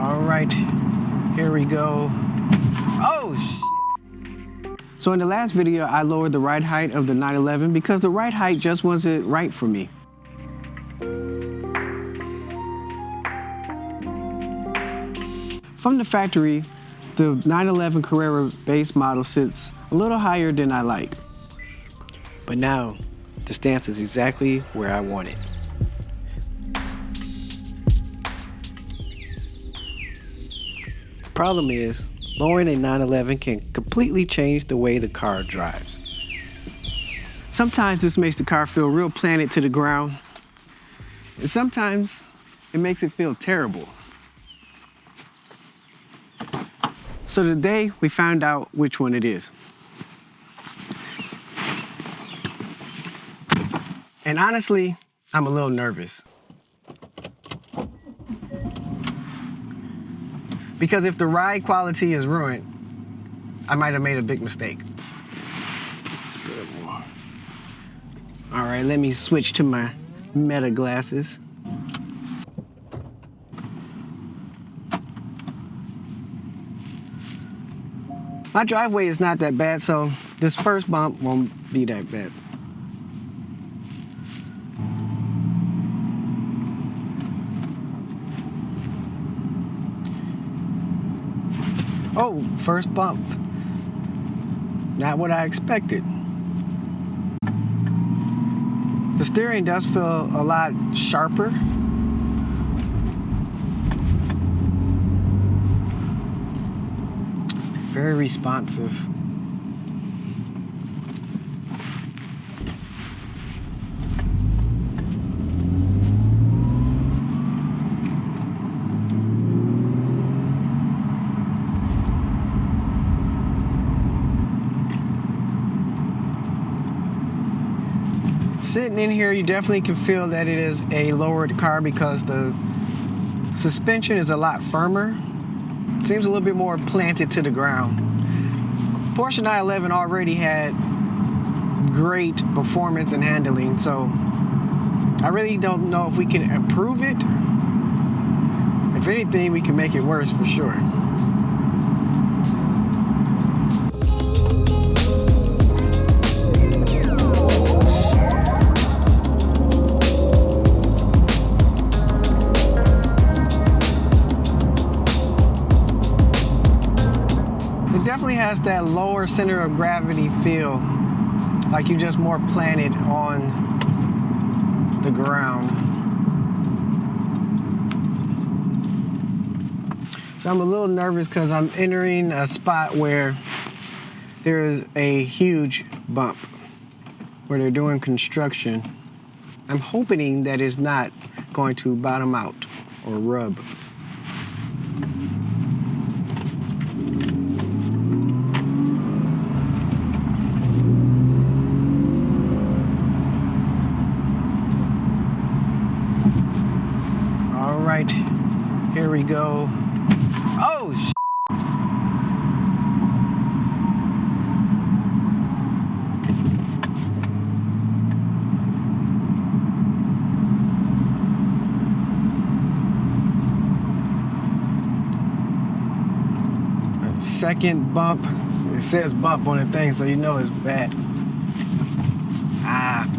All right, here we go. Oh, shit. So in the last video, I lowered the ride height of the 911 because the ride height just wasn't right for me. From the factory, the 911 Carrera base model sits a little higher than I like. But now, the stance is exactly where I want it. The problem is, lowering a 911 can completely change the way the car drives. Sometimes this makes the car feel real planted to the ground, and sometimes it makes it feel terrible. So today we found out which one it is. And honestly, I'm a little nervous. Because if the ride quality is ruined, I might have made a big mistake. All right, let me switch to my Meta glasses. My driveway is not that bad, so this first bump won't be that bad. Oh, first bump. Not what I expected. The steering does feel a lot sharper. Very responsive. Sitting in here, you definitely can feel that it is a lowered car because the suspension is a lot firmer. It seems a little bit more planted to the ground. Porsche 911 already had great performance and handling, so I really don't know if we can improve it. If anything, we can make it worse for sure. Definitely has that lower center of gravity feel, like you're just more planted on the ground. So I'm a little nervous because I'm entering a spot where there is a huge bump where they're doing construction. I'm hoping that it's not going to bottom out or rub. All right, here we go. Oh, sh**. Second bump. It says bump on the thing, so you know it's bad. Ah.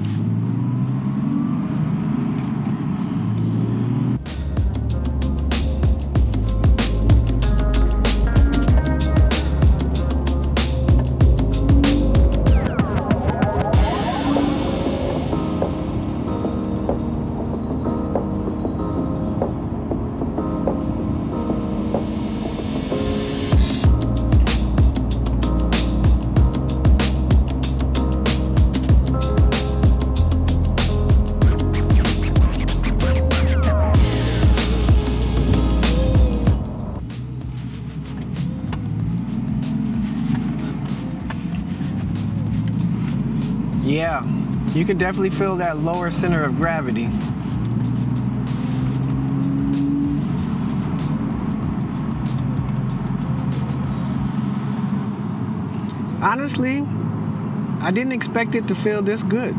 Yeah, you can definitely feel that lower center of gravity. Honestly, I didn't expect it to feel this good.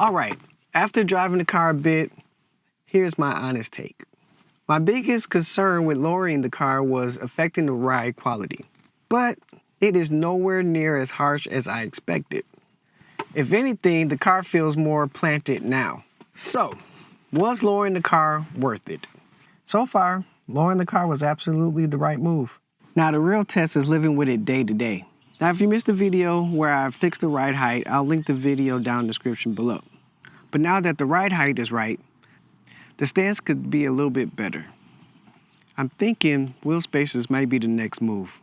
All right, after driving the car a bit, here's my honest take. My biggest concern with lowering the car was affecting the ride quality, but it is nowhere near as harsh as I expected. If anything, the car feels more planted now. So, was lowering the car worth it? So far, lowering the car was absolutely the right move. Now the real test is living with it day to day. Now if you missed the video where I fixed the ride height, I'll link the video down in the description below. But now that the ride height is right, the stance could be a little bit better. I'm thinking wheel spacers might be the next move.